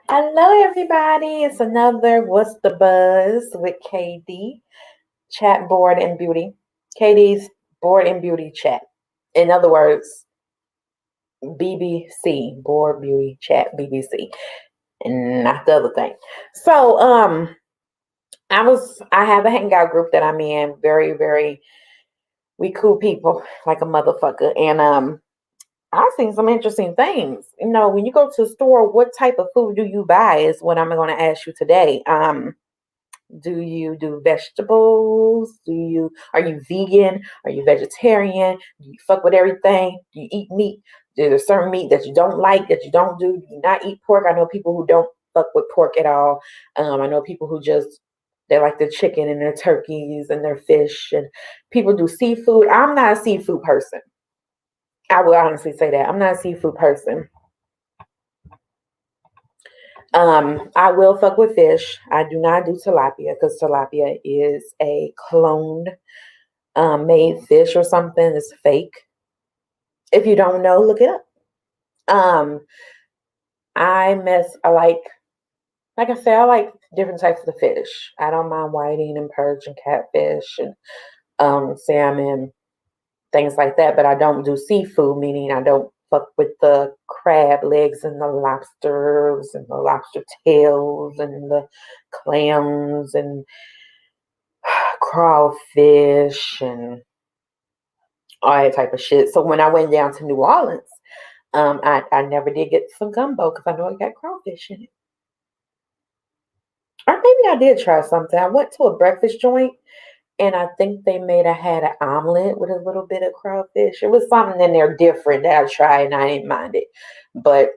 Hello, everybody. It's another What's the Buzz with KD, Chat Board and Beauty. KD's Board and Beauty Chat. In other words, BBC, Board Beauty Chat BBC, and not the other thing. So, I have a hangout group that I'm in. We cool people like a motherfucker. And I've seen some interesting things. When you go to the store, what type of food do you buy is what I'm going to ask you today. Do you do vegetables? Are you vegan? Are you vegetarian? Do you fuck with everything? Do you eat meat? Is there certain meat that you don't like, that you don't do? Do you not eat pork? I know people who don't fuck with pork at all. I know people who just they like their chicken and their turkeys and their fish, and people do seafood. I'm not a seafood person. I will honestly say that I'm not a seafood person. I will fuck with fish. I do not do tilapia because tilapia is a cloned made fish or something. It's fake. If you don't know, look it up. Um, like I said, I like different types of fish. I don't mind whiting and perch and catfish and salmon, things like that. But I don't do seafood, meaning I don't fuck with the crab legs and the lobsters and the lobster tails and the clams and crawfish and all that type of shit. So when I went down to New Orleans, I never did get some gumbo because I know it got crawfish in it. Or maybe I did try something. I went to a breakfast joint and I think they had an omelet with a little bit of crawfish. It was something in there different that I tried and I didn't mind it. But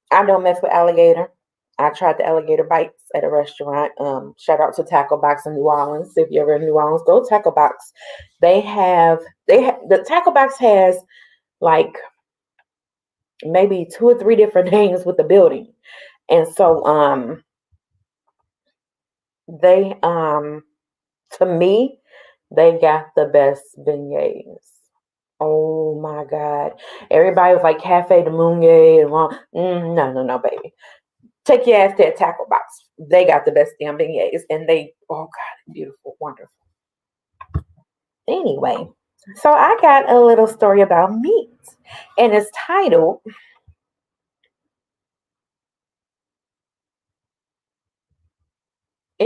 I don't mess with alligator. I tried the alligator bites at a restaurant. Shout out to Tackle Box in New Orleans. If you're ever in New Orleans, go to Tackle Box. The Tackle Box has like maybe two or three different names with the building. And so they to me, they got the best beignets. Oh my God. Everybody was like Cafe de Mounier and no, baby. Take your ass to a tackle box. They got the best damn beignets. And oh God, beautiful, wonderful. Anyway, so I got a little story about meat. And it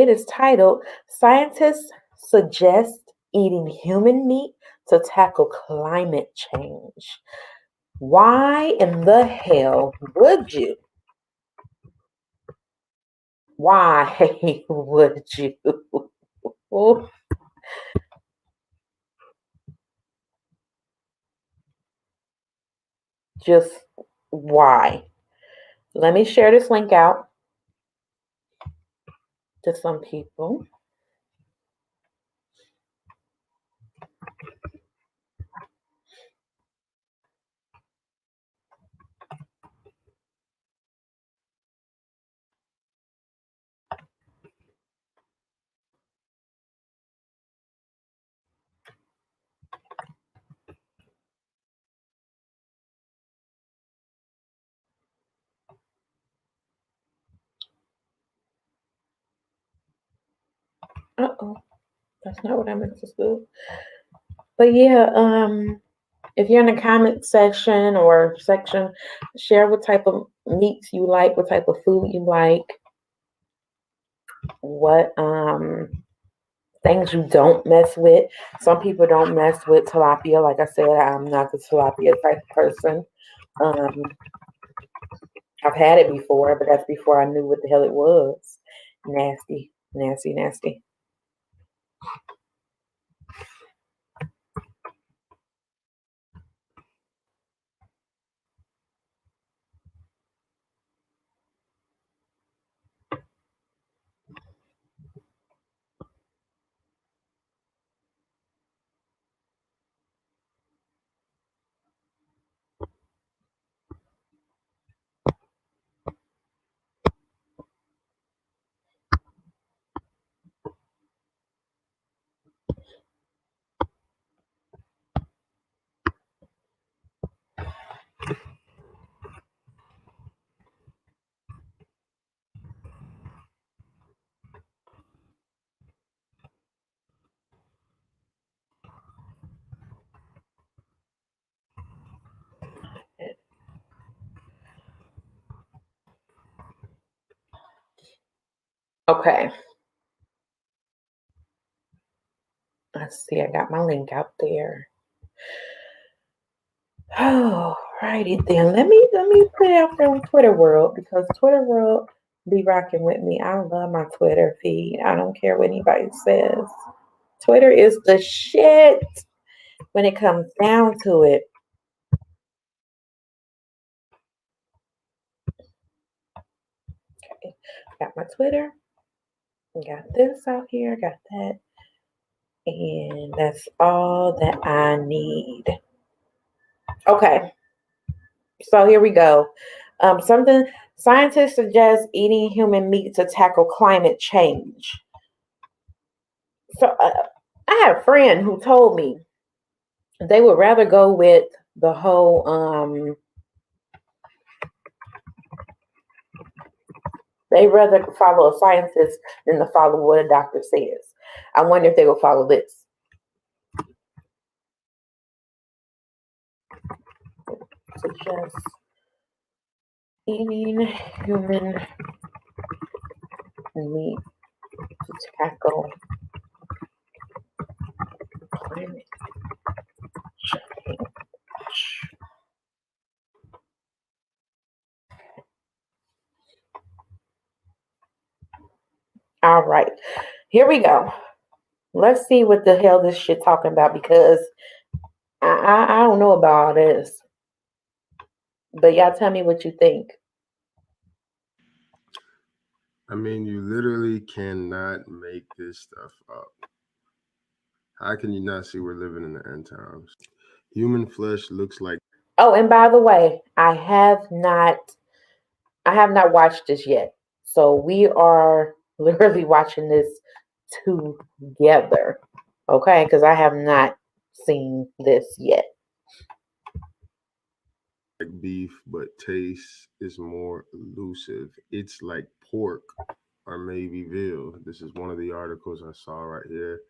is titled Scientists Suggest Eating Human Meat to Tackle Climate Change. Why in the hell would you? Why would you? Just why? Let me share this link out to some people. Uh-oh, that's not what I meant to do. But yeah, if you're in the comment section or section, share what type of meats you like, what type of food you like, what things you don't mess with. Some people don't mess with tilapia. Like I said, I'm not the tilapia type of person. Um, I've had it before, but that's before I knew what the hell it was. Nasty, nasty, nasty. Okay. Let's see. I got my link out there. Oh, righty then. Let me put it out there on Twitter World because Twitter World be rocking with me. I love my Twitter feed. I don't care what anybody says. Twitter is the shit when it comes down to it. Okay. Got my Twitter. Got this out here. Got that. And that's all that I need. Okay. So here we go. Something scientists suggest eating human meat to tackle climate change. So I had a friend who told me they would rather go with the whole they rather follow a scientist than to follow what a doctor says. I wonder if they will follow this. Suggest eating human meat to tackle climate change. All right, here we go. Let's see what the hell this shit talking about because I don't know about all this. But y'all tell me what you think. I mean, you literally cannot make this stuff up. How can you not see we're living in the end times? Human flesh looks like. Oh, and by the way, I have not watched this yet. So we are literally watching this together. Okay? Because I have not seen this yet. Like beef, but taste is more elusive. It's like pork or maybe veal. This is one of the articles I saw right here.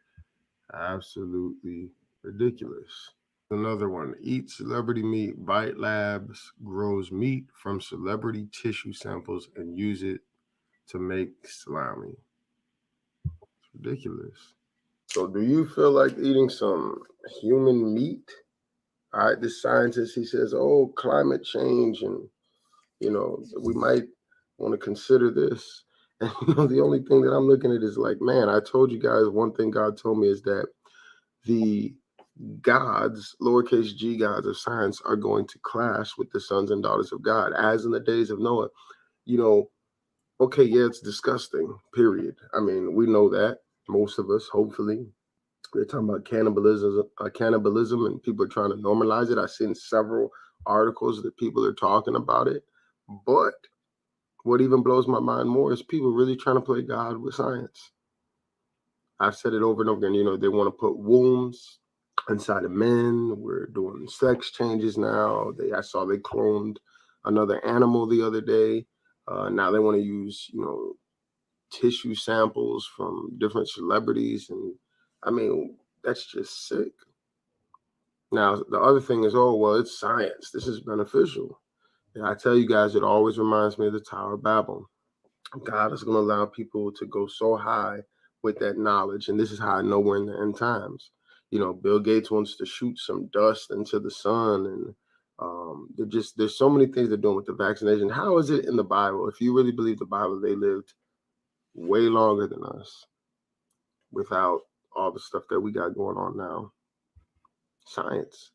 Absolutely ridiculous. Another one. Eat celebrity meat. Bite Labs grows meat from celebrity tissue samples and use it to make salami. It's ridiculous. So do you feel like eating some human meat? All right, this scientist, he says, oh, climate change, and we might want to consider this. And the only thing that I'm looking at is like, man, I told you guys one thing God told me is that the gods, lowercase g gods of science, are going to clash with the sons and daughters of God, as in the days of Noah. Okay, yeah, it's disgusting, period. I mean, we know that, most of us, hopefully. They're talking about cannibalism, and people are trying to normalize it. I've seen several articles that people are talking about it. But what even blows my mind more is people really trying to play God with science. I've said it over and over again. They want to put wombs inside of men. We're doing sex changes now. I saw they cloned another animal the other day. Now they want to use, tissue samples from different celebrities. And I mean, that's just sick. Now, the other thing is, oh, well, it's science. This is beneficial. And I tell you guys, it always reminds me of the Tower of Babel. God is going to allow people to go so high with that knowledge. And this is how I know we're in the end times. Bill Gates wants to shoot some dust into the sun. And there's so many things they're doing with the vaccination. How is it in the Bible? If you really believe the Bible, they lived way longer than us without all the stuff that we got going on now. Science.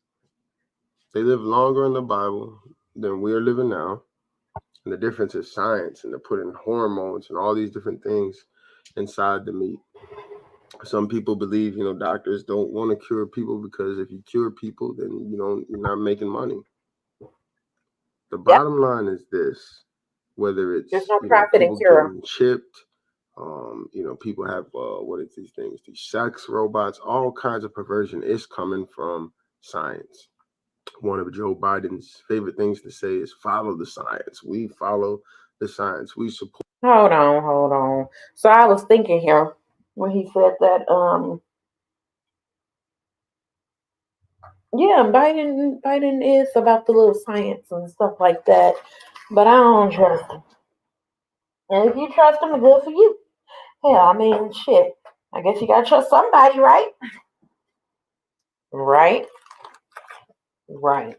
They live longer in the Bible than we are living now. And the difference is science, and they're putting hormones and all these different things inside the meat. Some people believe, doctors don't want to cure people because if you cure people, then you're not making money. The bottom line is this: whether it's there's no profit in people cure. getting chipped, people have what is these things? These sex robots, all kinds of perversion is coming from science. One of Joe Biden's favorite things to say is follow the science. We follow the science. We support. Hold on. So I was thinking here when he said that, yeah, Biden is about the little science and stuff like that, but I don't trust him. And if you trust him, good for you. Yeah, I mean, shit. I guess you gotta trust somebody, right? Right, right.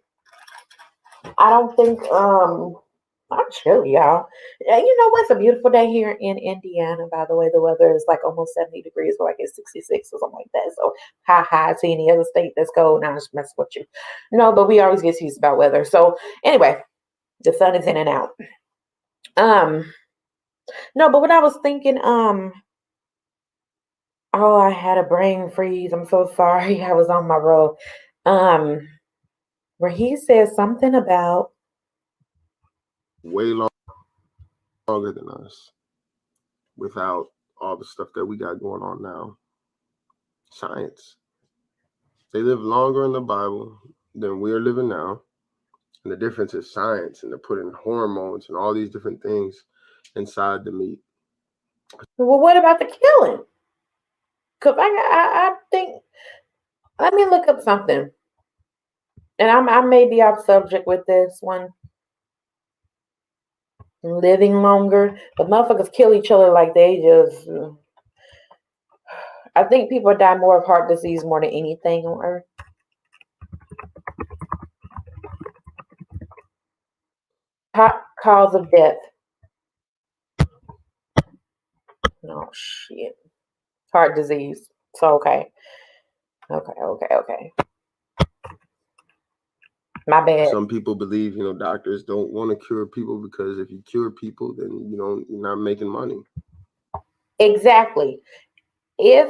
I don't think I'm chill, y'all. You know what's a beautiful day here in Indiana, by the way. The weather is like almost 70 degrees, but like it's 66 or something like that. So high to any other state that's cold. Now I'm just messing with you. No, but we always get teased about weather. So anyway, the sun is in and out. Um, no, but what I was thinking, oh, I had a brain freeze. I'm so sorry. I was on my roll. Um, where he said something about Way longer than us without all the stuff that we got going on now. Science. They live longer in the Bible than we are living now. And the difference is science, and they're putting hormones and all these different things inside the meat. well, what about the killing? Cause I think let me look up something, and I may be off subject with this one. Living longer, but motherfuckers kill each other like they just. I think people die more of heart disease more than anything on earth. Cause of death. No shit. Heart disease. So okay. Okay. My bad. Some people believe, doctors don't want to cure people because if you cure people, then you're not making money. Exactly. If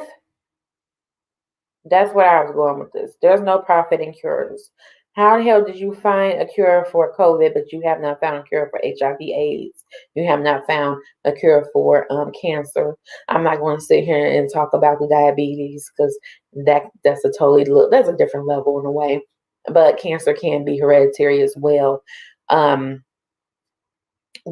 that's where I was going with this. There's no profit in cures. How the hell did you find a cure for COVID, but you have not found a cure for HIV/AIDS? You have not found a cure for cancer. I'm not going to sit here and talk about the diabetes because that's that's a different level in a way. But cancer can be hereditary as well. Um,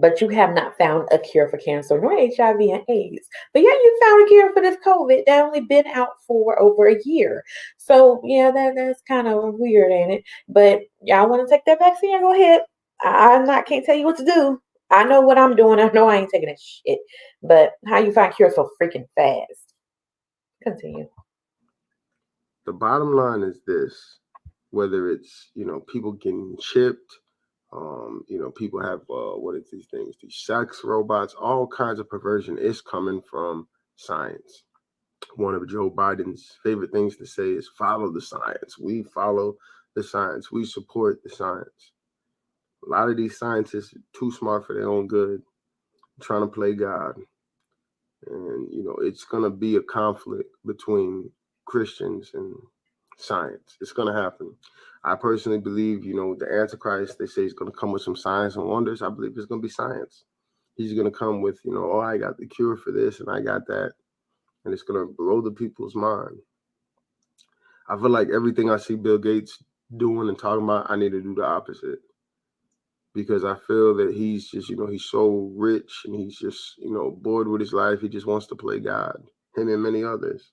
but you have not found a cure for cancer nor HIV and AIDS. But yeah, you found a cure for this COVID that only been out for over a year. So yeah, that's kind of weird, ain't it? But y'all want to take that vaccine? Go ahead. I'm not can't tell you what to do. I know what I'm doing. I know I ain't taking that shit. But how you find cure so freaking fast? Continue. The bottom line is this: whether it's people getting chipped. People have what is these things? These sex robots, all kinds of perversion is coming from science. One of Joe Biden's favorite things to say is follow the science. We follow the science. We support the science. A lot of these scientists are too smart for their own good, trying to play God. And, it's going to be a conflict between Christians and science. It's going to happen. I personally believe, the Antichrist, they say he's going to come with some signs and wonders. I believe it's going to be science. He's going to come with, oh, I got the cure for this and I got that. And it's going to blow the people's mind. I feel like everything I see Bill Gates doing and talking about, I need to do the opposite. Because I feel that he's just, he's so rich and he's just, bored with his life. He just wants to play God, him and many others.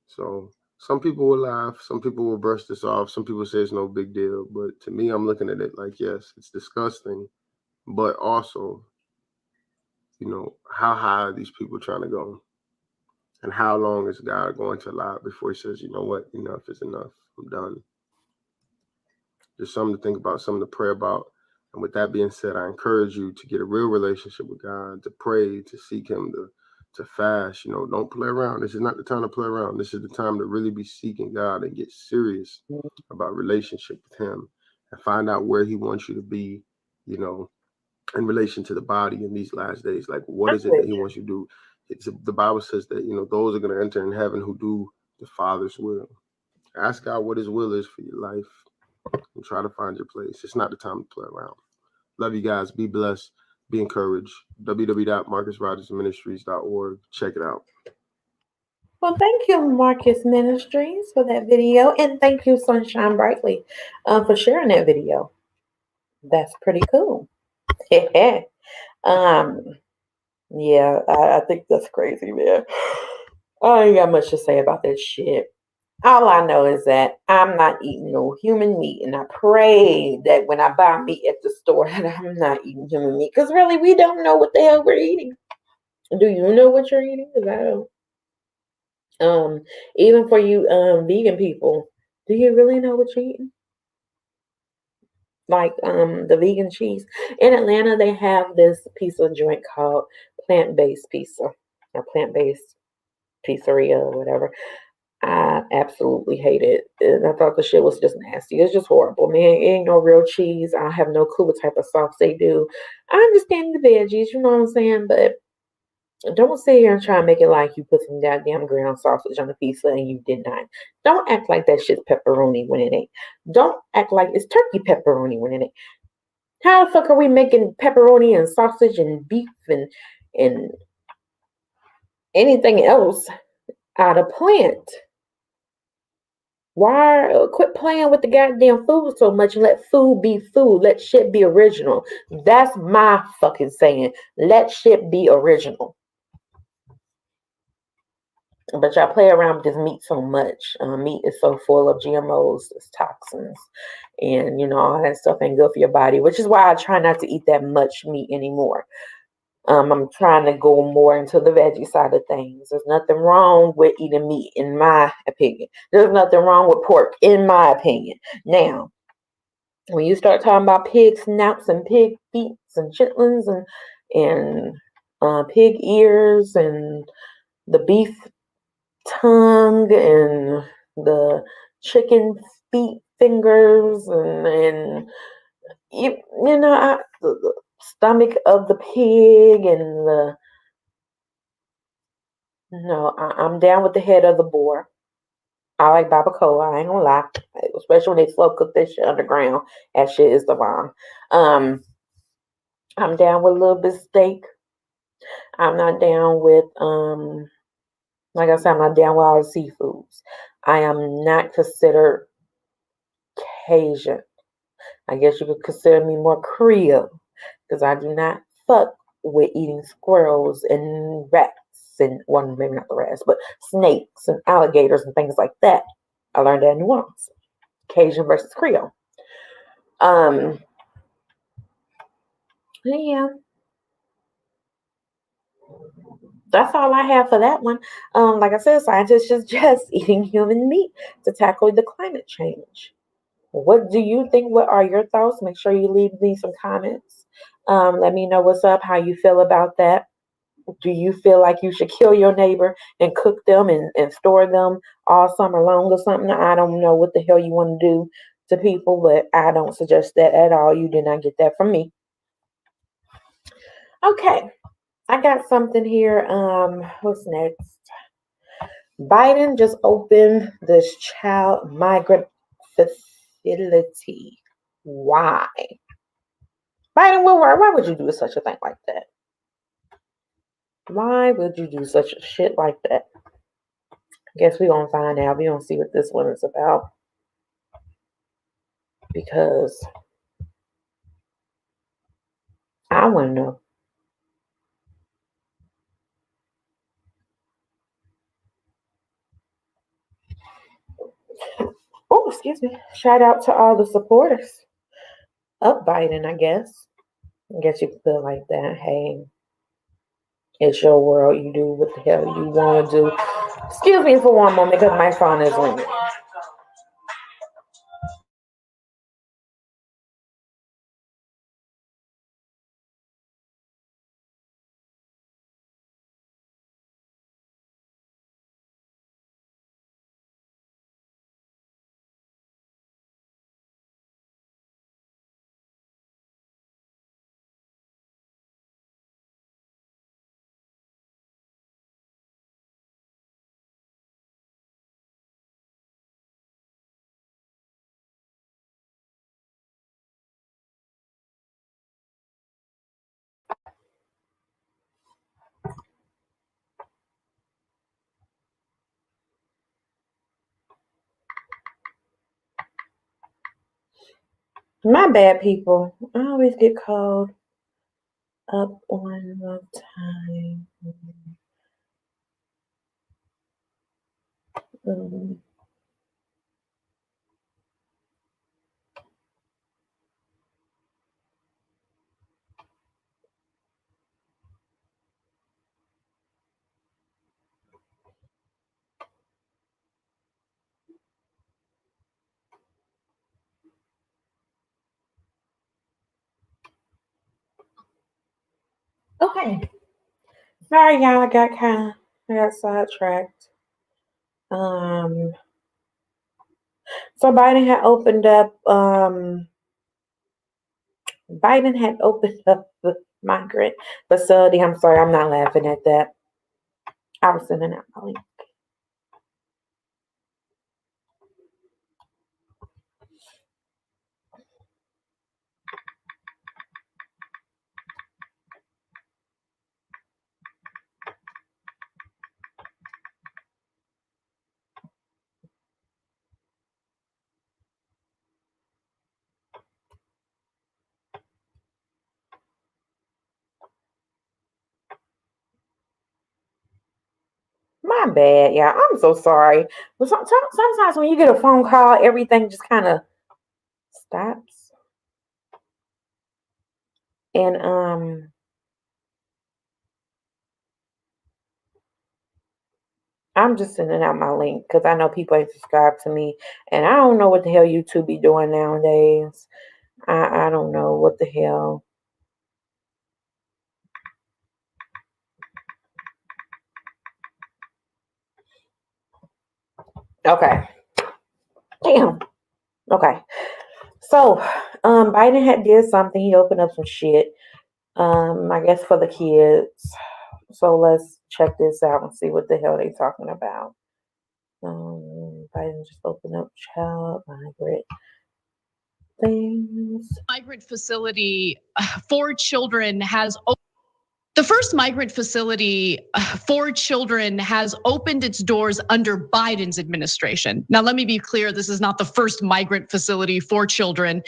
So some people will laugh. Some people will brush this off. Some people say it's no big deal. But to me, I'm looking at it like, yes, it's disgusting. But also, how high are these people trying to go? And how long is God going to allow before he says, you know what, enough is enough. I'm done. Just something to think about, something to pray about. And with that being said, I encourage you to get a real relationship with God, to pray, to seek him, to fast. Don't play around. This is not the time to play around. This is the time to really be seeking God and get serious about relationship with him and find out where he wants you to be, in relation to the body in these last days. Like, what is it that he wants you to do? The Bible says that, those are going to enter in heaven who do the Father's will. Ask God what his will is for your life and try to find your place. It's not the time to play around. Love you guys. Be blessed. Be encouraged. www.marcusrogersministries.org. Check it out. Well, thank you, Marcus Ministries, for that video. And thank you, Sunshine Brightly, for sharing that video. That's pretty cool. Yeah, I think that's crazy, man. I ain't got much to say about that shit. All I know is that I'm not eating no human meat, and I pray that when I buy meat at the store that I'm not eating human meat, because really we don't know what the hell we're eating. Do you know what you're eating? Because I don't. Um, Even for you vegan people, do you really know what you're eating? Like the vegan cheese. In Atlanta, they have this pizza joint called Plant Based Pizza or Plant Based Pizzeria or whatever. I absolutely hate it. And I thought the shit was just nasty. It's just horrible, man. It ain't no real cheese. I have no clue what type of sauce they do. I understand the veggies, you know what I'm saying? But don't sit here and try and make it like you put some goddamn ground sausage on a pizza and you did not. Don't act like that shit's pepperoni when it ain't. Don't act like it's turkey pepperoni when it ain't. How the fuck are we making pepperoni and sausage and beef and anything else out of plant? Why quit playing with the goddamn food so much and let food be food? Let shit be original. That's my fucking saying. Let shit be original. But y'all play around with this meat so much. Meat is so full of GMOs, toxins, and all that stuff ain't good for your body. Which is why I try not to eat that much meat anymore. I'm trying to go more into the veggie side of things. There's nothing wrong with eating meat, in my opinion. There's nothing wrong with pork, in my opinion. Now, when you start talking about pig snouts and pig feet and chitlins and pig ears and the beef tongue and the chicken feet fingers and the stomach of the pig and the no, I'm down with the head of the boar. I like barbacoa. I ain't gonna lie, especially when they slow cook that shit underground. That shit is the bomb. Um, I'm down with a little bit of steak. I'm not down with like I said, I'm not down with all the seafoods. I am not considered Cajun. I guess you could consider me more Creole because I do not fuck with eating squirrels and rats and well, maybe not the rats, but snakes and alligators and things like that. I learned that in New Orleans. Cajun versus Creole. Um, yeah, that's all I have for that one. Like I said, scientists just eating human meat to tackle the climate change. What do you think? What are your thoughts? Make sure you leave me some comments. Let me know what's up, how you feel about that. Do you feel like you should kill your neighbor and cook them and store them all summer long or something? I don't know what the hell you want to do to people, but I don't suggest that at all. You did not get that from me. Okay, I got something here. What's next? Biden just opened this child migrant facility. Why? Biden, why would you do such a thing like that? Why would you do such a shit like that? Guess we're gonna find out. We're gonna see what this one is about. Because I wanna know. Oh, excuse me. Shout out to all the supporters of Biden, I guess. I guess you could feel like that. Hey, it's your world. You do what the hell you want to do. Excuse me for one moment because my phone is ringing. My bad, people. I always get called up on the time. Um, Okay. Sorry, y'all. I got sidetracked. Um, so Biden had opened up the migrant facility. I'm sorry, I'm not laughing at that. I was sending out my link. My bad, yeah. I'm so sorry. But sometimes when you get a phone call, everything just kind of stops. And I'm just sending out my link because I know people ain't subscribed to me, and I don't know what the hell YouTube be doing nowadays. I don't know what the hell. Okay. Damn. Okay. So, Biden had did something. He opened up some shit. I guess for the kids. So let's check this out and see what the hell they talking about. Biden just opened up child migrant things. Migrant facility for children has the first migrant facility for children has opened its doors under Biden's administration. Now, let me be clear, this is not the first migrant facility for children.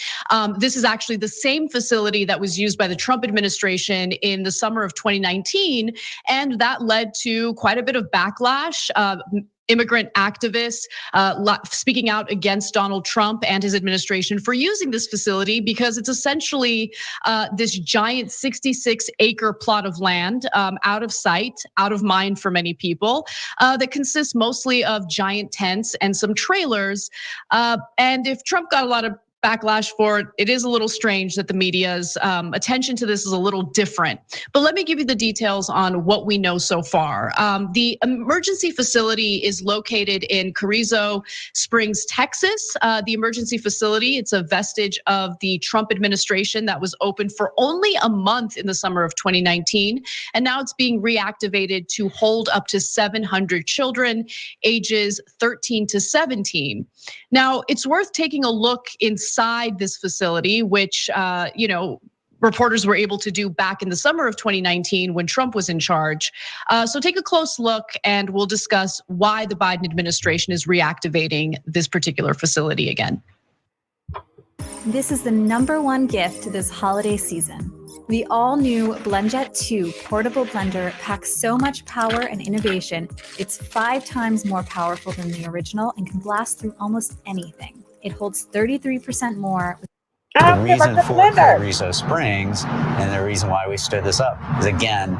This is actually the same facility that was used by the Trump administration in the summer of 2019, and that led to quite a bit of backlash. Immigrant activists speaking out against Donald Trump and his administration for using this facility because it's essentially this giant 66-acre plot of land out of sight, out of mind for many people that consists mostly of giant tents and some trailers. And if Trump got a lot of backlash for it, it is a little strange that the media's attention to this is a little different. But let me give you the details on what we know so far. The emergency facility is located in Carrizo Springs, Texas. The emergency facility, it's a vestige of the Trump administration that was open for only a month in the summer of 2019. And now it's being reactivated to hold up to 700 children ages 13 to 17. Now, it's worth taking a look inside this facility, which, reporters were able to do back in the summer of 2019 when Trump was in charge. So take a close look and we'll discuss why the Biden administration is reactivating this particular facility again. This is the #1 gift this holiday season. The all-new BlendJet 2 portable blender packs so much power and innovation, it's 5 times more powerful than the original and can blast through almost anything. It holds 33% more. The reason for Carrizo Springs and the reason why we stood this up is, again,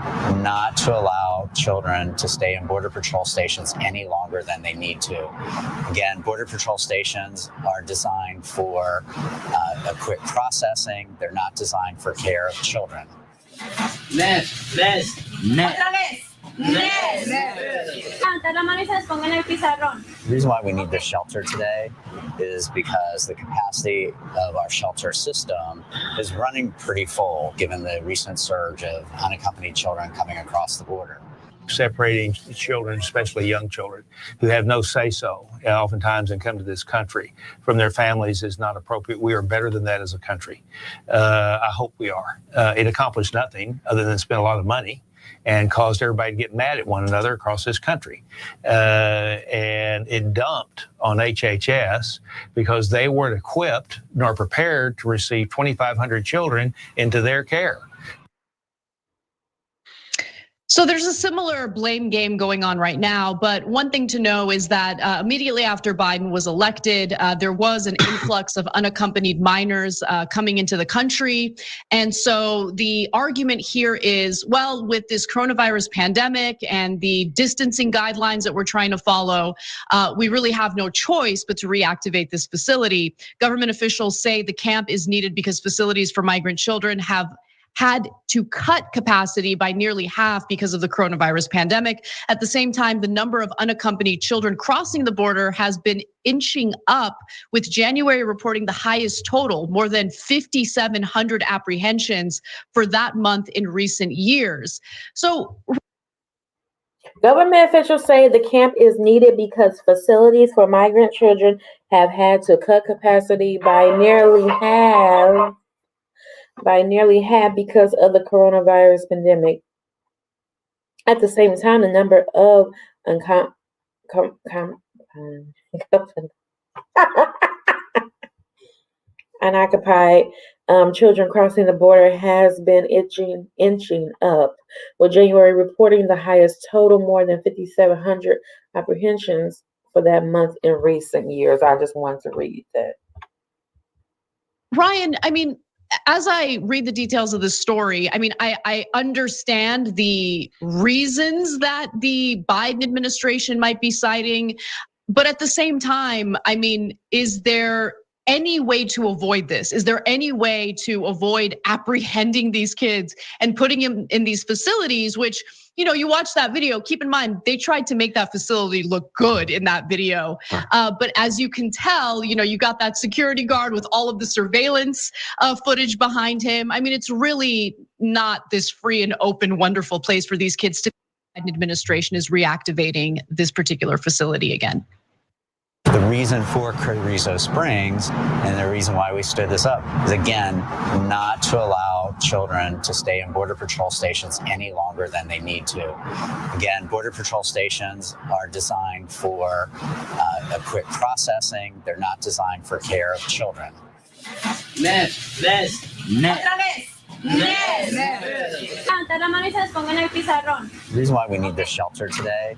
not to allow children to stay in Border Patrol stations any longer than they need to. Again, Border Patrol stations are designed for a quick processing. They're not designed for care of children. The reason why we need this shelter today is because the capacity of our shelter system is running pretty full given the recent surge of unaccompanied children coming across the border. Separating children, especially young children, who have no say-so, oftentimes, and come to this country from their families is not appropriate. We are better than that as a country. I hope we are. It accomplished nothing other than spend a lot of money and caused everybody to get mad at one another across this country. And it dumped on HHS because they weren't equipped nor prepared to receive 2,500 children into their care. So there's a similar blame game going on right now, but one thing to know is that immediately after Biden was elected, there was an influx of unaccompanied minors coming into the country. And so the argument here is, well, with this coronavirus pandemic and the distancing guidelines that we're trying to follow, we really have no choice but to reactivate this facility. Government officials say the camp is needed because facilities for migrant children have had to cut capacity by nearly half because of the coronavirus pandemic. At the same time, the number of unaccompanied children crossing the border has been inching up, with January reporting the highest total, more than 5,700 apprehensions for that month in recent years. So government officials say the camp is needed because facilities for migrant children have had to cut capacity by nearly half because of the coronavirus pandemic. At the same time, the number of unoccupied children crossing the border has been inching up, with January reporting the highest total, more than 5,700 apprehensions for that month in recent years. I just wanted to read that. Ryan, I mean, as I read the details of this story, I mean, I understand the reasons that the Biden administration might be citing, but at the same time, I mean, is there any way to avoid this? Is there any way to avoid apprehending these kids and putting them in these facilities, which, you watch that video, keep in mind, they tried to make that facility look good in that video. But as you can tell, you got that security guard with all of the surveillance footage behind him. I mean, it's really not this free and open, wonderful place for these kids to be. The Biden administration is reactivating this particular facility again. The reason for Carrizo Springs and the reason why we stood this up is, again, not to allow children to stay in Border Patrol stations any longer than they need to. Again, Border Patrol stations are designed for a quick processing. They're not designed for care of children. The reason why we need this shelter today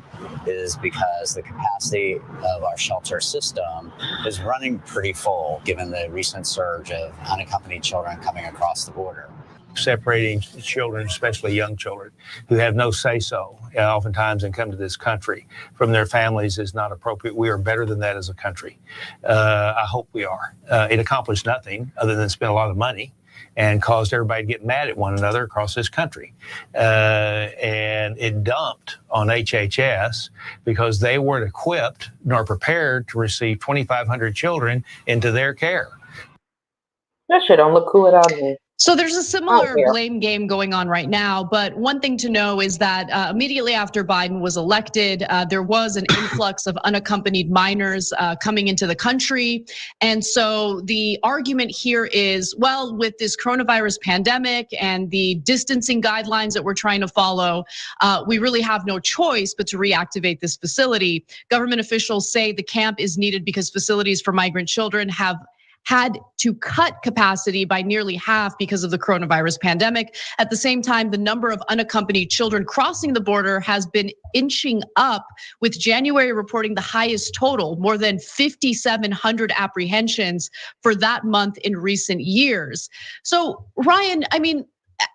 is because the capacity of our shelter system is running pretty full, given the recent surge of unaccompanied children coming across the border. Separating children, especially young children, who have no say-so, oftentimes, and come to this country from their families is not appropriate. We are better than that as a country. I hope we are. It accomplished nothing other than spend a lot of money and caused everybody to get mad at one another across this country. And it dumped on HHS because they weren't equipped nor prepared to receive 2,500 children into their care. That shit don't look cool at all to me. So there's a similar blame game going on right now, but one thing to know is that immediately after Biden was elected, there was an influx of unaccompanied minors coming into the country. And so the argument here is, well, with this coronavirus pandemic and the distancing guidelines that we're trying to follow, we really have no choice but to reactivate this facility. Government officials say the camp is needed because facilities for migrant children have had to cut capacity by nearly half because of the coronavirus pandemic. At the same time, the number of unaccompanied children crossing the border has been inching up, with January reporting the highest total, more than 5,700 apprehensions for that month in recent years. So Ryan, I mean,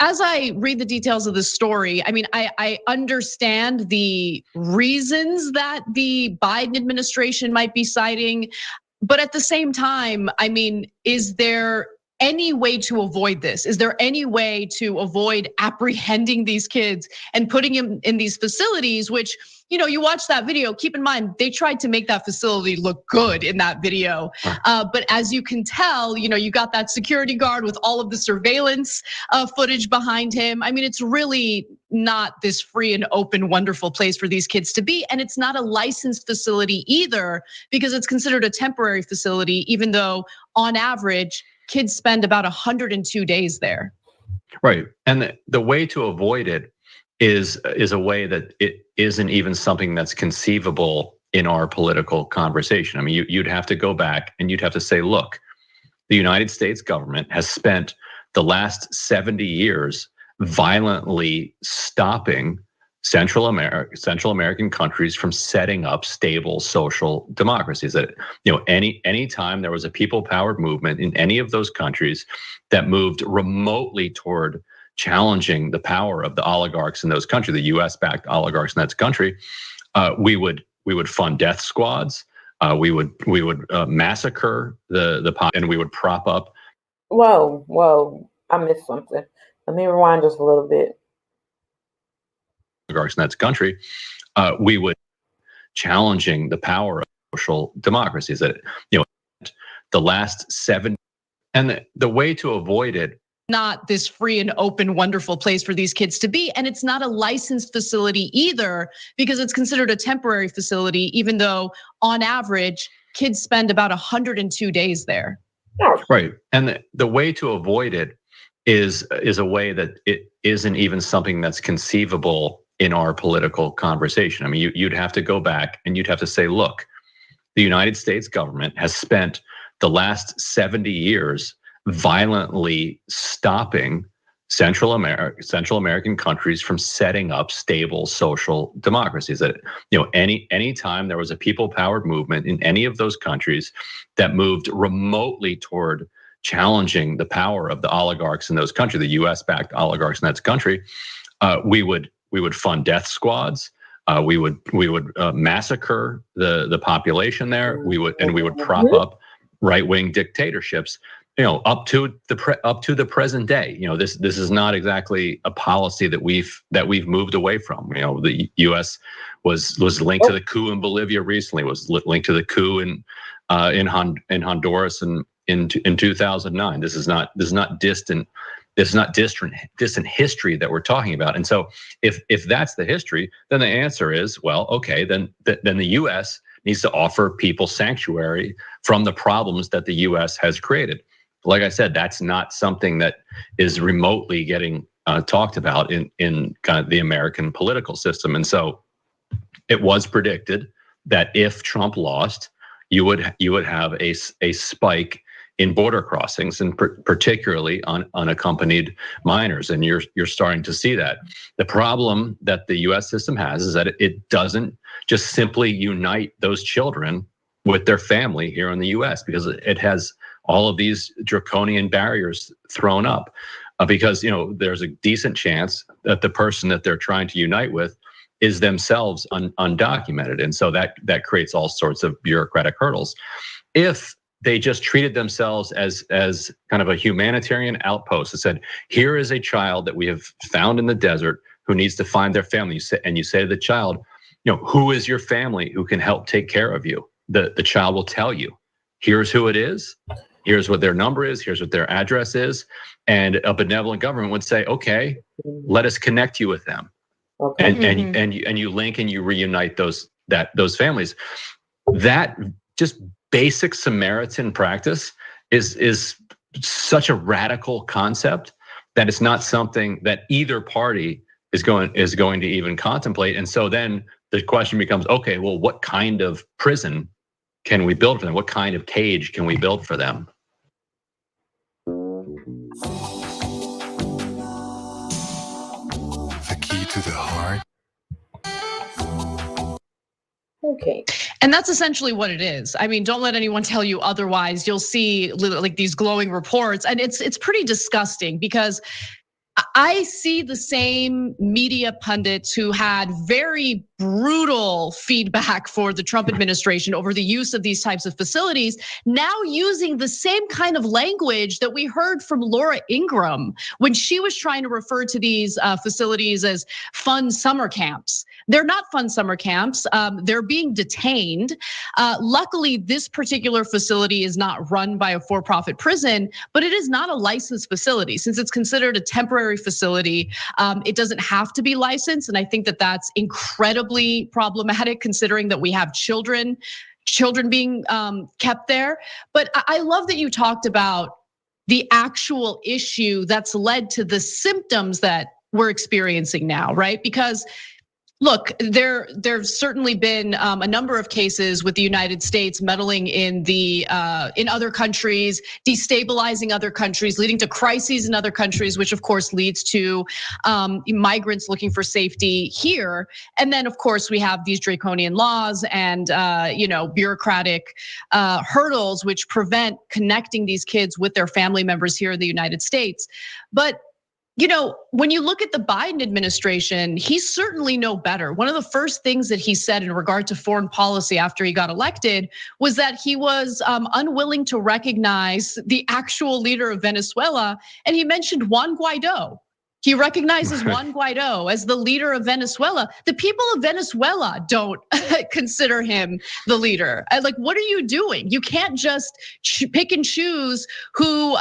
as I read the details of this story, I mean, I understand the reasons that the Biden administration might be citing. But at the same time, I mean, is there any way to avoid this? Is there any way to avoid apprehending these kids and putting them in these facilities, which, you watch that video, keep in mind, they tried to make that facility look good in that video. But as you can tell, you got that security guard with all of the surveillance footage behind him. I mean, it's really not this free and open, wonderful place for these kids to be. And it's not a licensed facility either, because it's considered a temporary facility, even though on average, kids spend about 102 days there. Right, and the way to avoid it is a way that it isn't even something that's conceivable in our political conversation. I mean, you'd have to go back and you'd have to say, look, the United States government has spent the last 70 years violently stopping Central American countries from setting up stable social democracies. That, any time there was a people-powered movement in any of those countries that moved remotely toward challenging the power of the oligarchs in those countries, the U.S.-backed oligarchs in that country, we would fund death squads. We would massacre the and we would prop up. Whoa! I missed something. Let me rewind just a little bit. Oligarchs in that country, we would challenging the power of social democracies. That the last 7, and the way to avoid it. Not this free and open, wonderful place for these kids to be. And it's not a licensed facility either, because it's considered a temporary facility, even though on average, kids spend about 102 days there. Right. And the way to avoid it is a way that it isn't even something that's conceivable in our political conversation. I mean, you'd have to go back and you'd have to say, look, the United States government has spent the last 70 years violently stopping Central American countries from setting up stable social democracies. That any time there was a people-powered movement in any of those countries that moved remotely toward challenging the power of the oligarchs in those countries, the U.S.-backed oligarchs in that country, we would fund death squads. We would massacre the population there. We would prop up right-wing dictatorships. Up to the present day. This is not exactly a policy that we've moved away from. The U.S. was linked to the coup in Bolivia recently. Was linked to the coup in Honduras in 2009. This is not distant. This is not distant history that we're talking about. And so, if that's the history, then the answer is, well, okay, then the U.S. needs to offer people sanctuary from the problems that the U.S. has created. Like I said, that's not something that is remotely getting talked about in kind of the American political system. And so it was predicted that if Trump lost, you would have a spike in border crossings, and particularly on unaccompanied minors. And you're starting to see that. The problem that the U.S. system has is that it doesn't just simply unite those children with their family here in the U.S. because it has all of these draconian barriers thrown up, because there's a decent chance that the person that they're trying to unite with is themselves undocumented, and so that creates all sorts of bureaucratic hurdles. If they just treated themselves as kind of a humanitarian outpost that said, here is a child that we have found in the desert who needs to find their family, you say to the child, who is your family who can help take care of you? The child will tell you, here's who it is. Here's what their number is. Here's what their address is. And a benevolent government would say, okay, let us connect you with them. Okay. And you link and you reunite those families. That just basic Samaritan practice is such a radical concept that it's not something that either party is going to even contemplate. And so then the question becomes, okay, well, what kind of prison can we build for them? What kind of cage can we build for them? The key to the heart. Okay. And that's essentially what it is. I mean, don't let anyone tell you otherwise. You'll see like these glowing reports, and it's pretty disgusting because I see the same media pundits who had very brutal feedback for the Trump administration over the use of these types of facilities, now using the same kind of language that we heard from Laura Ingraham when she was trying to refer to these facilities as fun summer camps. They're not fun summer camps. They're being detained. Luckily, this particular facility is not run by a for-profit prison, but it is not a licensed facility. Since it's considered a temporary facility, it doesn't have to be licensed. And I think that that's incredibly problematic considering that we have children being kept there. But I love that you talked about the actual issue that's led to the symptoms that we're experiencing now, right? Because look, there's certainly been a number of cases with the United States meddling in other countries, destabilizing other countries, leading to crises in other countries, which of course leads to migrants looking for safety here. And then of course we have these draconian laws and bureaucratic hurdles which prevent connecting these kids with their family members here in the United States. But when you look at the Biden administration, he's certainly no better. One of the first things that he said in regard to foreign policy after he got elected was that he was unwilling to recognize the actual leader of Venezuela. And he mentioned Juan Guaido. He recognizes Juan Guaido as the leader of Venezuela. The people of Venezuela don't consider him the leader. Like, what are you doing? You can't just pick and choose who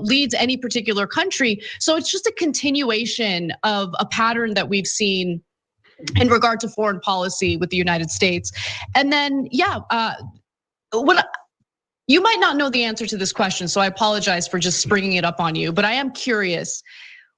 leads any particular country. So it's just a continuation of a pattern that we've seen in regard to foreign policy with the United States. And then, you might not know the answer to this question, so I apologize for just springing it up on you, but I am curious.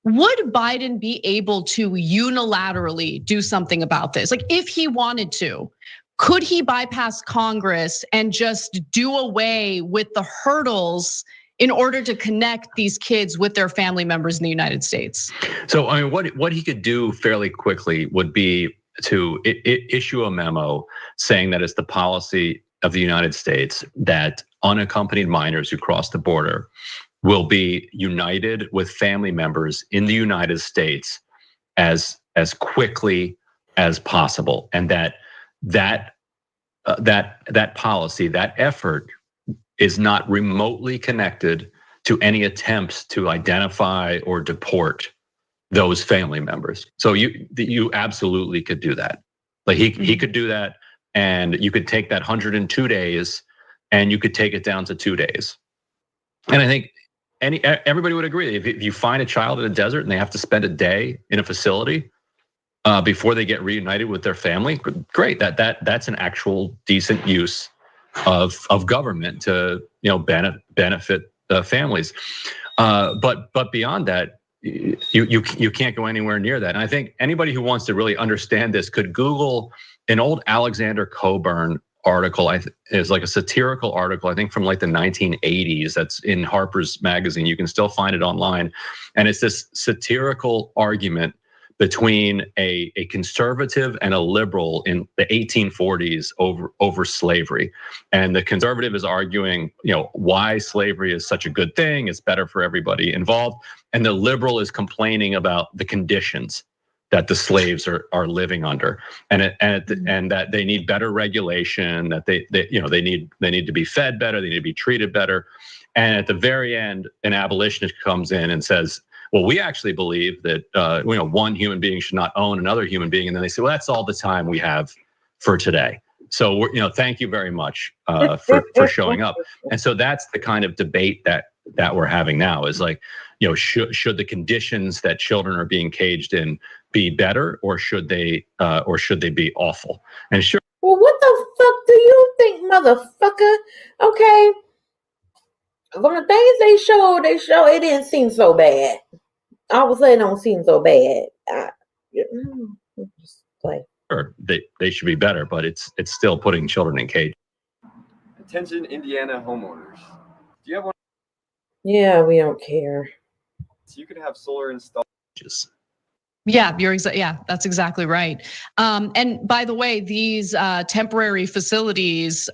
Would Biden be able to unilaterally do something about this? Like, if he wanted to, could he bypass Congress and just do away with the hurdles in order to connect these kids with their family members in the United States? So, I mean, what he could do fairly quickly would be to issue a memo saying that it's the policy of the United States that unaccompanied minors who cross the border will be united with family members in the United States as quickly as possible, and that policy, that effort, is not remotely connected to any attempts to identify or deport those family members. So you absolutely could do that. Like he could do that, and you could take that 102 days, and you could take it down to 2 days. And I think everybody would agree, if you find a child in a desert and they have to spend a day in a facility before they get reunited with their family, great. That's an actual decent use of government to benefit families. But beyond that, you can't go anywhere near that. And I think anybody who wants to really understand this could Google an old Alexander Cockburn article. It's like a satirical article, I think from like the 1980s, that's in Harper's Magazine. You can still find it online. And it's this satirical argument between a conservative and a liberal in the 1840s over slavery. And the conservative is arguing, why slavery is such a good thing, it's better for everybody involved. And the liberal is complaining about the conditions that the slaves are living under, and that they need better regulation, that they need to be fed better, they need to be treated better. And at the very end, an abolitionist comes in and says, well, we actually believe that one human being should not own another human being. And then they say, well, that's all the time we have for today. So thank you very much for showing up. And so that's the kind of debate that we're having now, is like, should the conditions that children are being caged in be better, or should they be awful? And sure. Well, what the fuck do you think, motherfucker? Okay. From the things they show it didn't seem so bad. I would say it don't seem so bad. Just like, sure, they should be better, but it's still putting children in cages. Attention, Indiana homeowners. Do you have one? Yeah, we don't care. So you can have solar installed. Yeah, that's exactly right. And by the way, these temporary facilities,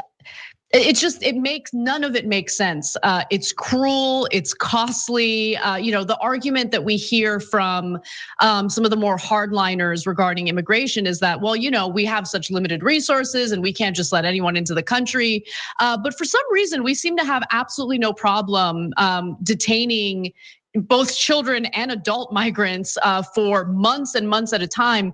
none of it makes sense. It's cruel, it's costly. The argument that we hear from some of the more hardliners regarding immigration is that, well, we have such limited resources and we can't just let anyone into the country. But for some reason, we seem to have absolutely no problem detaining both children and adult migrants for months and months at a time.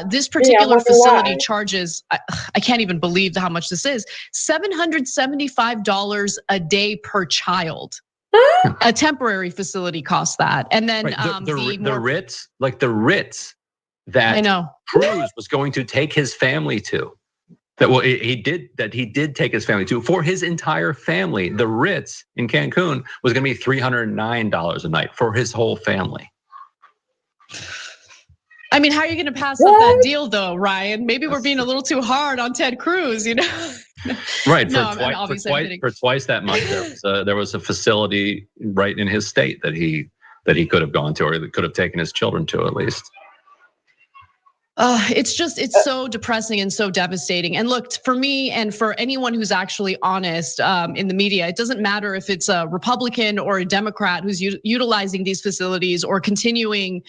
This particular facility charges, I can't even believe how much this is, $775 a day per child. A temporary facility costs that. And then the Ritz that I know Cruz was going to take his family to. He did take his family to, for his entire family. The Ritz in Cancun was going to be $309 a night for his whole family. I mean, how are you going to pass up that deal, though, Ryan? Maybe we're being a little too hard on Ted Cruz, Right. For twice that much, there was a facility right in his state that he could have gone to, or that could have taken his children to, at least. It's so depressing and so devastating. And look, for me and for anyone who's actually honest in the media, it doesn't matter if it's a Republican or a Democrat who's utilizing these facilities or continuing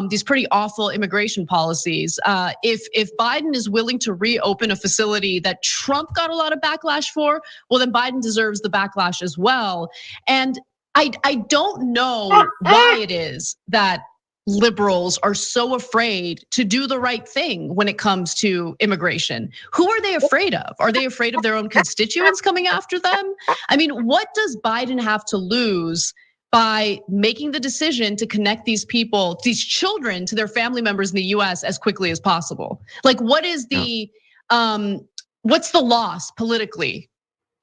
these pretty awful immigration policies. If Biden is willing to reopen a facility that Trump got a lot of backlash for, well, then Biden deserves the backlash as well. And I don't know why it is that liberals are so afraid to do the right thing when it comes to immigration? Who are they afraid of? Are they afraid of their own constituents coming after them? I mean, what does Biden have to lose by making the decision to connect these people, these children, to their family members in the US as quickly as possible? Like, what is the, what's the loss politically?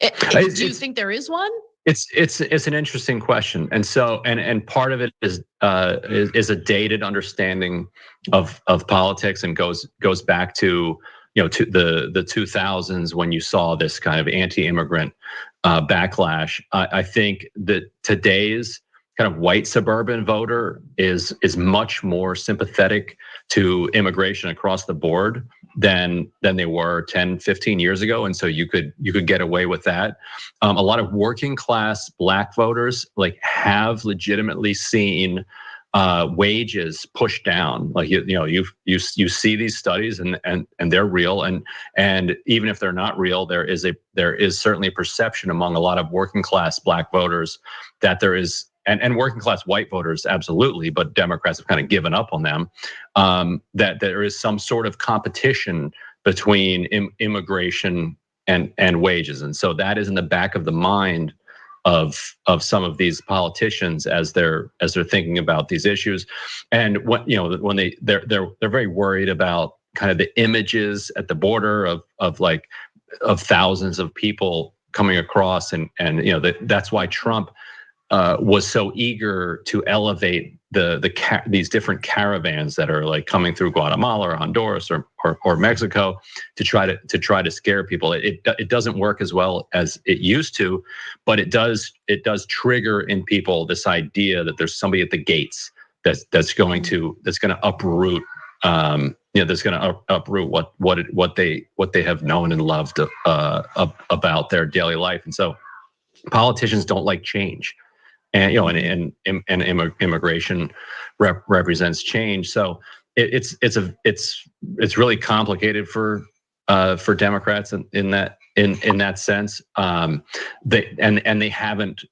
Do you think there is one? It's an interesting question, and so and part of it is a dated understanding of politics, and goes back to to the 2000s when you saw this kind of anti-immigrant backlash. I think that today's kind of white suburban voter is much more sympathetic to immigration across the board than they were 10, 15 years ago. And so you could get away with that. A lot of working class Black voters like have legitimately seen wages pushed down. Like you see these studies and they're real, and even if they're not real, there is certainly a perception among a lot of working class Black voters that there is, and working class white voters absolutely, but Democrats have kind of given up on them, that there is some sort of competition between immigration and wages. And so that is in the back of the mind of some of these politicians as they're thinking about these issues. And when they're very worried about kind of the images at the border of thousands of people coming across, and that's why Trump was so eager to elevate these different caravans that are like coming through Guatemala or Honduras or Mexico to try to scare people. It doesn't work as well as it used to, but it does trigger in people this idea that there's somebody at the gates that's going to uproot that's going to uproot what they have known and loved about their daily life. And so politicians don't like change. And immigration represents change, so it's really complicated for Democrats in that sense. They haven't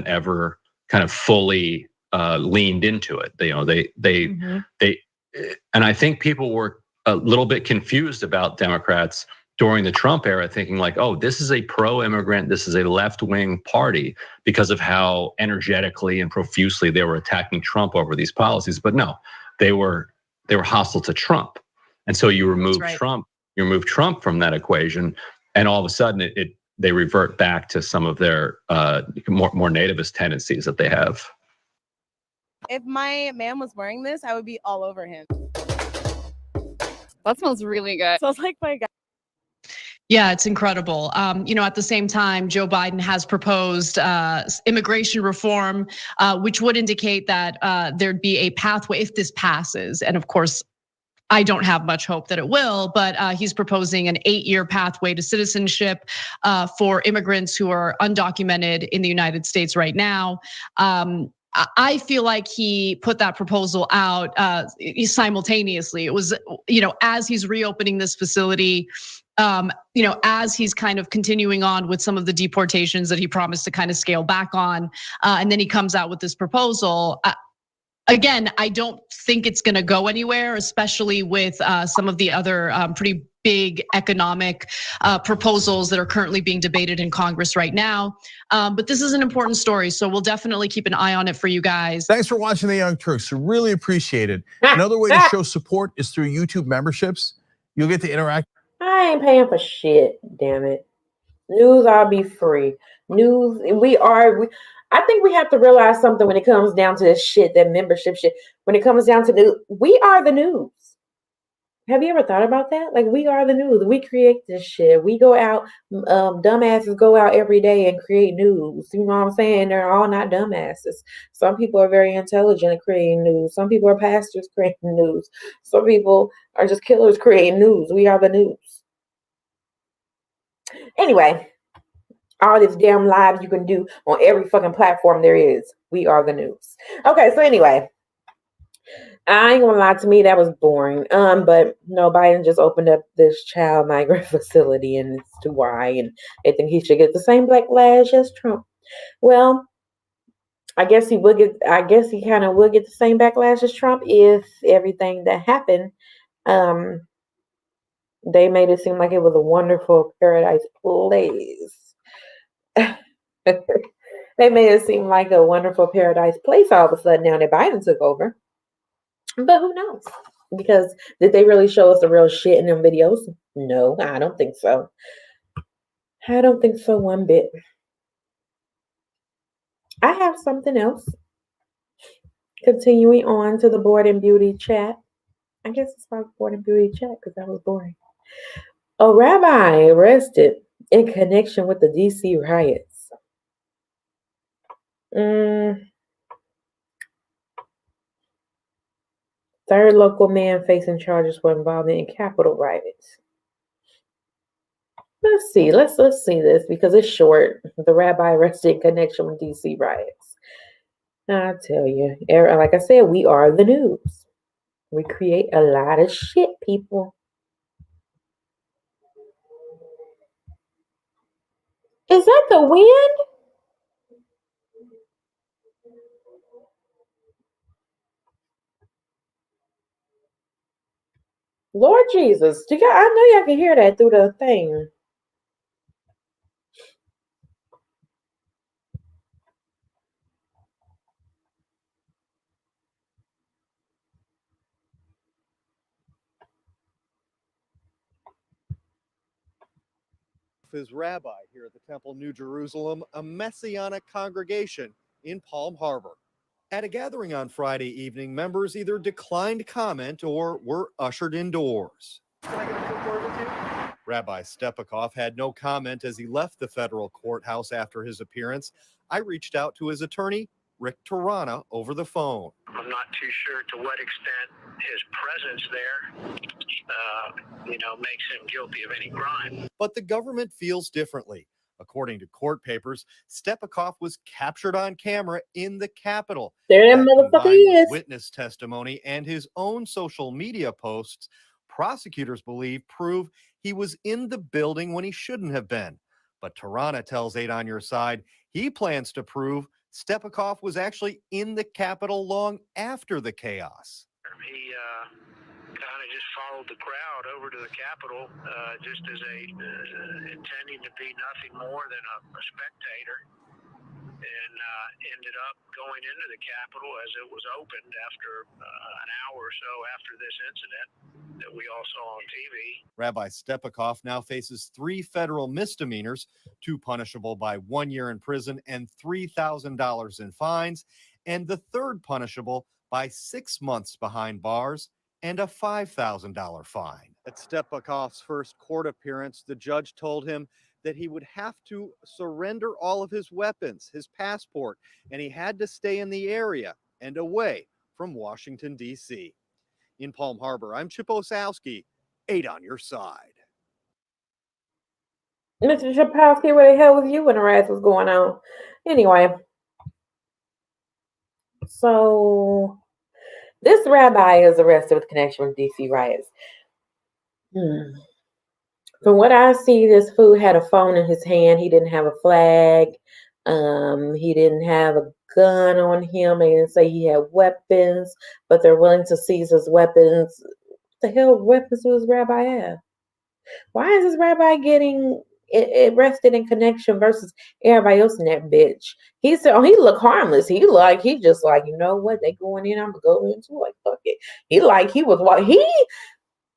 ever kind of fully leaned into it. And I think people were a little bit confused about Democrats during the Trump era, thinking like, oh, this is a pro-immigrant, this is a left-wing party, because of how energetically and profusely they were attacking Trump over these policies. But no, they were hostile to Trump. And so you remove Trump from that equation, and all of a sudden they revert back to some of their more nativist tendencies that they have. If my man was wearing this, I would be all over him. That smells really good. Smells like my guy. Yeah, it's incredible. At the same time, Joe Biden has proposed immigration reform, which would indicate that there'd be a pathway if this passes. And of course, I don't have much hope that it will, but he's proposing an 8-year pathway to citizenship for immigrants who are undocumented in the United States right now. I feel like he put that proposal out simultaneously. It was, as he's reopening this facility, as he's kind of continuing on with some of the deportations that he promised to kind of scale back on, and then he comes out with this proposal. Again, I don't think it's going to go anywhere, especially with some of the other pretty big economic proposals that are currently being debated in Congress right now. But this is an important story, so we'll definitely keep an eye on it for you guys. Thanks for watching The Young Turks. Really appreciate it. Another way to show support is through YouTube memberships. You'll get to interact. I ain't paying for shit, damn it. News ought to be free. I think we have to realize something when it comes down to this shit, that membership shit. When it comes down to news, we are the news. Have you ever thought about that? Like, we are the news. We create this shit. We go out, dumbasses go out every day and create news. You know what I'm saying? They're all not dumbasses. Some people are very intelligent at creating news. Some people are pastors creating news. Some people are just killers creating news. We are the news. Anyway, all this damn lives you can do on every fucking platform there is. We are the news. Okay, so anyway, I ain't gonna lie, to me that was boring. But no, Biden just opened up this child migrant facility in Hawaii, and they think he should get the same backlash as Trump. Well, I guess he would get. I guess he kind of will get the same backlash as Trump if everything that happened. Um, they made it seem like it was a wonderful paradise place. They made it seem like a wonderful paradise place all of a sudden now that Biden took over. But who knows? Because did they really show us the real shit in them videos? No, I don't think so. I don't think so one bit. I have something else. Continuing on to the Board and Beauty chat. I guess it's called Board and Beauty chat because that was boring. A rabbi arrested in connection with the DC riots. Third local man facing charges for involvement in Capitol riots. Let's see this because it's short. The rabbi arrested in connection with DC riots. I tell you, like I said, we are the news. We create a lot of shit, people. Is that the wind? Lord Jesus, I know y'all can hear that through the thing. His rabbi here at the Temple New Jerusalem, a Messianic congregation in Palm Harbor. At a gathering on Friday evening, members either declined comment or were ushered indoors. Can I get a quick word with you? Rabbi Stepakov had no comment as he left the federal courthouse after his appearance. I reached out to his attorney, Rick Tarana, over the phone. I'm not too sure to what extent his presence there makes him guilty of any crime. But the government feels differently. According to court papers, Stepakov was captured on camera in the Capitol. There that motherfucker is. Witness testimony and his own social media posts, prosecutors believe prove he was in the building when he shouldn't have been. But Tarana tells 8 on Your Side he plans to prove Stepakov was actually in the Capitol long after the chaos. He kind of just followed the crowd over to the Capitol, just as intending to be nothing more than a spectator, and ended up going into the Capitol as it was opened after an hour or so after this incident that we all saw on TV. Rabbi Stepakov now faces 3 federal misdemeanors, 2 punishable by 1 year in prison and $3,000 in fines, and the third punishable by 6 months behind bars and a $5,000 fine. At Stepakov's first court appearance, the judge told him that he would have to surrender all of his weapons, his passport, and he had to stay in the area and away from Washington, D.C. In Palm Harbor, I'm Chip Osowski, 8 on Your Side. Mr. Chapowski, where the hell was you when the riots was going on? Anyway, so this rabbi is arrested with connection with DC riots. From what I see, this fool had a phone in his hand. He didn't have a flag. He didn't have a gun on him. They didn't say he had weapons, but they're willing to seize his weapons. What the hell weapons does this rabbi have? Why is this rabbi getting arrested in connection versus everybody else in that bitch? He said, oh, he look harmless. He just like, you know what? They going in, I'm gonna go into like fuck it.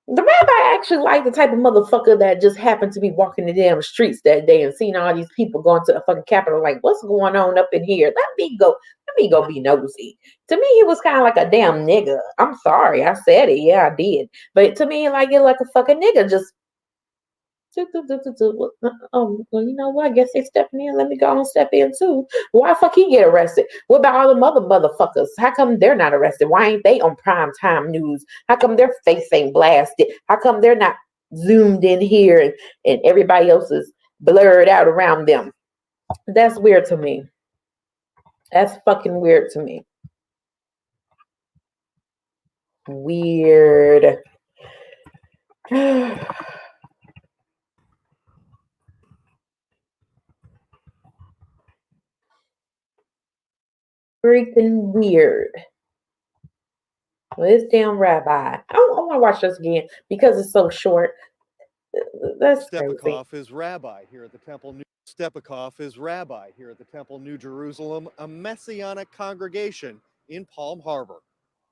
The rabbi actually like the type of motherfucker that just happened to be walking the damn streets that day and seeing all these people going to the fucking Capitol like, what's going on up in here? Let me go be nosy. To me, he was kind of like a damn nigga. I'm sorry, I said it. Yeah, I did. But to me, like a fucking nigga just well, you know what? I guess they stepping in. Let me go and step in too. Why the fuck he get arrested? What about all the motherfuckers? How come they're not arrested? Why ain't they on prime time news? How come their face ain't blasted? How come they're not zoomed in here and everybody else is blurred out around them? That's weird to me. That's fucking weird to me. Weird. freaking weird. Well, this damn rabbi. I want to watch this again because it's so short. That's crazy. Stepakov is rabbi here at the Temple. Stepakov is rabbi here at the Temple New Jerusalem, a messianic congregation in Palm Harbor.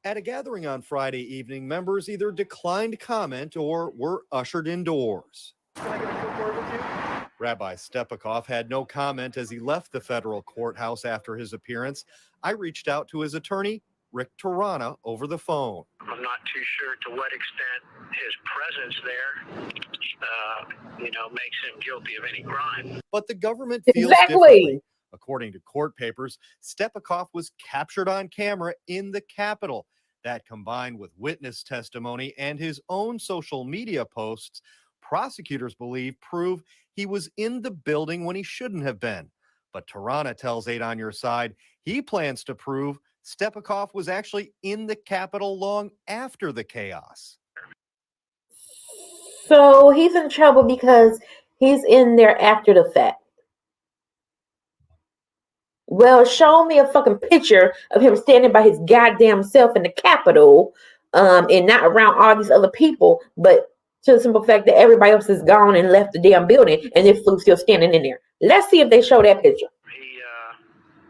At a gathering on Friday evening, members either declined comment or were ushered indoors. Rabbi Stepakov had no comment as he left the federal courthouse after his appearance. I reached out to his attorney, Rick Tarana, over the phone. I'm not too sure to what extent his presence there, makes him guilty of any crime. But the government feels differently. According to court papers, Stepakov was captured on camera in the Capitol. That, combined with witness testimony and his own social media posts, prosecutors believe prove he was in the building when he shouldn't have been. But Tarana tells 8 on Your Side he plans to prove Stepakov was actually in the Capitol long after the chaos. So he's in trouble because he's in there after the fact. Well, show me a fucking picture of him standing by his goddamn self in the Capitol, and not around all these other people, but to the simple fact that everybody else is gone and left the damn building, and this fool's still standing in there. Let's see if they show that picture. He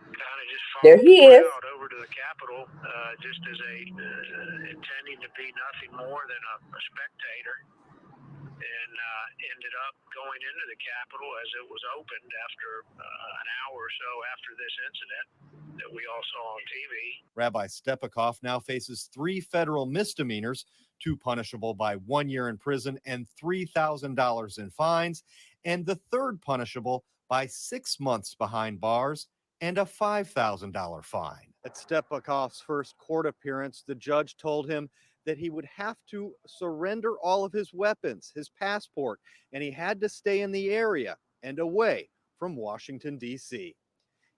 kind of just there he is. Over to the Capitol, just as intending to be nothing more than a spectator, and ended up going into the Capitol as it was opened after an hour or so after this incident that we all saw on TV. Rabbi Stepakov now faces 3 federal misdemeanors, 2 punishable by 1 year in prison and $3,000 in fines, and the third punishable by 6 months behind bars and a $5,000 fine. At Stepakov's first court appearance, the judge told him that he would have to surrender all of his weapons, his passport, and he had to stay in the area and away from Washington, D.C.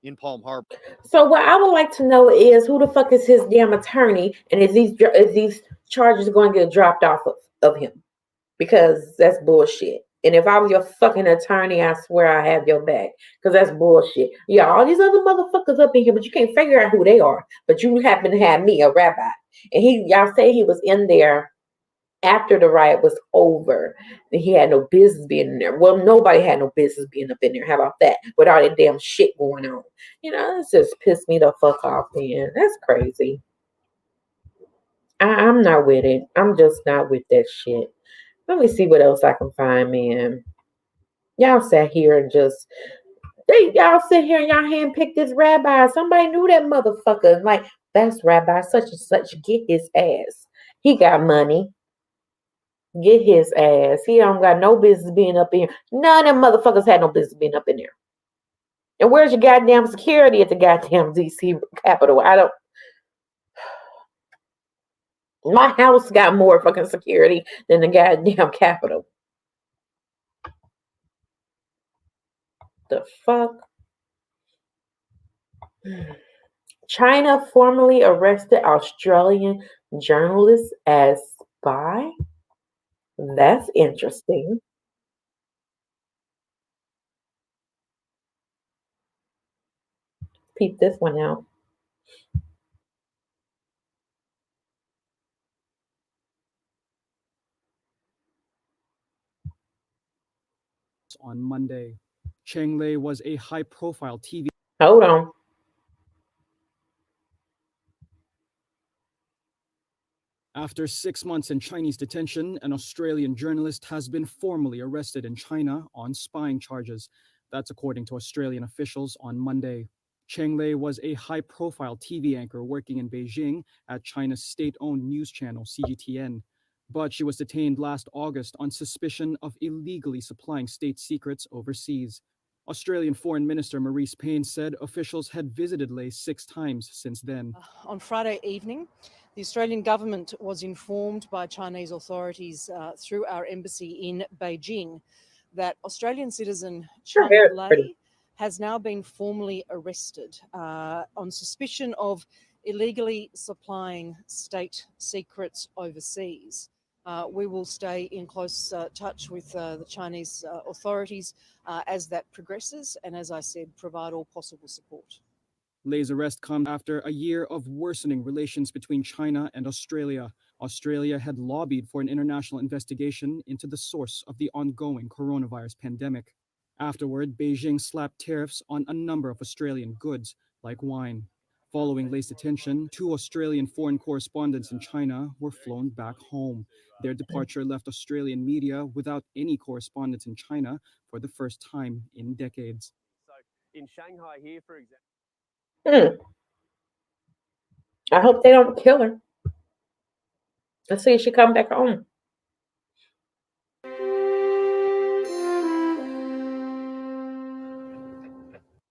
In Palm Harbor. So what I would like to know is who the fuck is his damn attorney, and is these charges going to get dropped off of him? Because that's bullshit. And if I was your fucking attorney, I swear I have your back. Because that's bullshit. Yeah, all these other motherfuckers up in here, but you can't figure out who they are. But you happen to have me, a rabbi. And y'all say he was in there after the riot was over. And he had no business being in there. Well, nobody had no business being up in there. How about that? With all that damn shit going on. This just pissed me the fuck off, man. That's crazy. I'm not with it. I'm just not with that shit. Let me see what else I can find, man. Y'all sat here and y'all sit here and y'all handpicked this rabbi. Somebody knew that motherfucker. Like, that's Rabbi such and such. Get his ass. He got money. Get his ass. He don't got no business being up in here. None of them motherfuckers had no business being up in there. And where's your goddamn security at the goddamn DC Capitol? My house got more fucking security than the goddamn Capitol. The fuck? China formally arrested Australian journalist as spy? That's interesting. Peep this one out. On Monday, Cheng Lei was a high-profile TV. Hold on. After 6 months in Chinese detention, an Australian journalist has been formally arrested in China on spying charges. That's according to Australian officials on Monday. Cheng Lei was a high-profile TV anchor working in Beijing at China's state-owned news channel CGTN. But she was detained last August on suspicion of illegally supplying state secrets overseas. Australian Foreign Minister Marise Payne said officials had visited Lei 6 times since then. On Friday evening, the Australian government was informed by Chinese authorities through our embassy in Beijing that Australian citizen Cheng Lei has now been formally arrested on suspicion of illegally supplying state secrets overseas. We will stay in close touch with the Chinese authorities as that progresses, and as I said, provide all possible support. Lei's arrest comes after a year of worsening relations between China and Australia. Australia had lobbied for an international investigation into the source of the ongoing coronavirus pandemic. Afterward, Beijing slapped tariffs on a number of Australian goods, like wine. Following Lei's detention, 2 Australian foreign correspondents in China were flown back home. Their departure left Australian media without any correspondents in China for the first time in decades. So in Shanghai here, for example. I hope they don't kill her. Let's see if she come back home.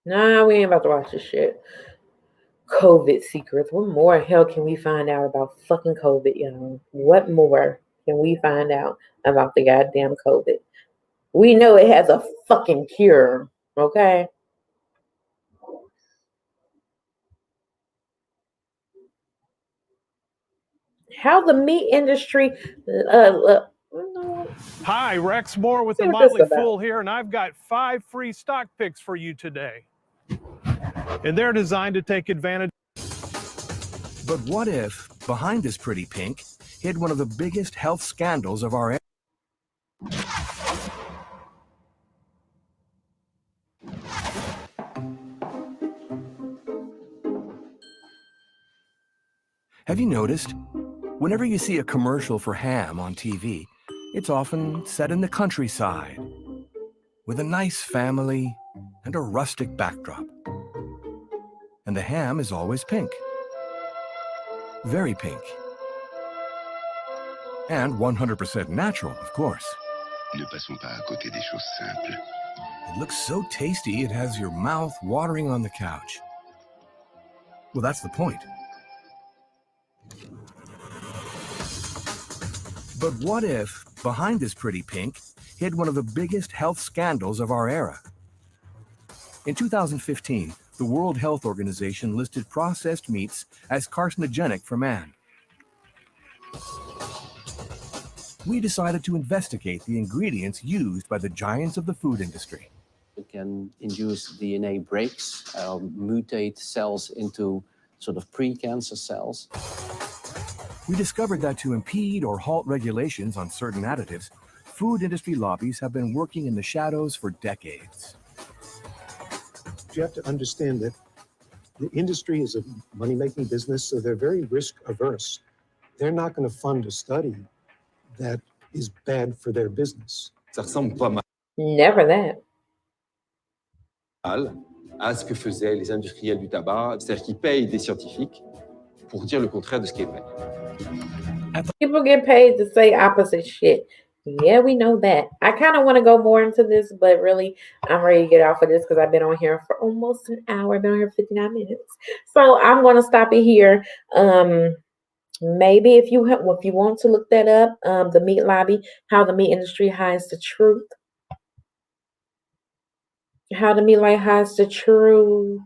Nah, we ain't about to watch this shit. COVID secrets. What more hell can we find out about fucking COVID, y'all? What more can we find out about the goddamn COVID? We know it has a fucking cure, okay? How the meat industry Hi, Rex Moore with the See what this Motley about. Fool here, and I've got 5 free stock picks for you today. And they're designed to take advantage. But what if, behind this pretty pink, hid one of the biggest health scandals of our era? Have you noticed? Whenever you see a commercial for ham on TV, it's often set in the countryside, with a nice family and a rustic backdrop. And the ham is always pink. Very pink. And 100% natural, of course. Ne passons pas à côté des choses simples. It looks so tasty, it has your mouth watering on the couch. Well, that's the point. But what if, behind this pretty pink, hid one of the biggest health scandals of our era? In 2015, the World Health Organization listed processed meats as carcinogenic for man. We decided to investigate the ingredients used by the giants of the food industry. It can induce DNA breaks, mutate cells into sort of pre-cancer cells. We discovered that to impede or halt regulations on certain additives, food industry lobbies have been working in the shadows for decades. You have to understand that the industry is a money-making business, so they're very risk-averse. They're not going to fund a study that is bad for their business. Ça ressemble pas Never that. mal à ce que faisaient les industriels du tabac, c'est-à-dire qu'ils payent des scientifiques pour dire le contraire de ce qui est vrai. People get paid to say opposite shit. Yeah, we know that. I kind of want to go more into this, but really, I'm ready to get off of this because I've been on here for almost an hour. I've been on here 59 minutes. So I'm going to stop it here. Maybe if you want to look that up, the meat lobby, how the meat industry hides the truth. How the meat lobby hides the truth.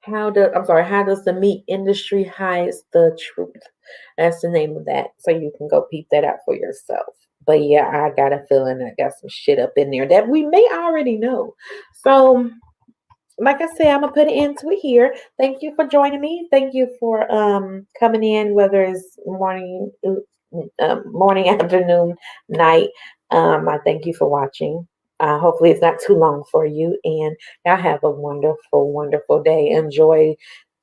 How does the meat industry hides the truth? That's the name of that. So you can go peep that out for yourself. But yeah, I got a feeling I got some shit up in there that we may already know. So, like I said, I'm gonna put it into it here. Thank you for joining me. Thank you for coming in, whether it's morning, afternoon, night. I thank you for watching. Hopefully it's not too long for you, and y'all have a wonderful, wonderful day. Enjoy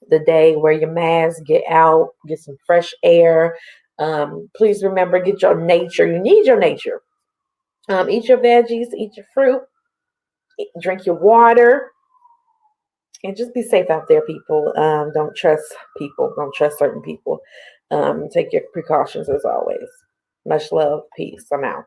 the day, wear your mask, get out, get some fresh air. Please remember, get your nature. You need your nature. Eat your veggies, eat your fruit, drink your water, and just be safe out there, people. Don't trust people. Don't trust certain people. Take your precautions as always. Much love. Peace. I'm out.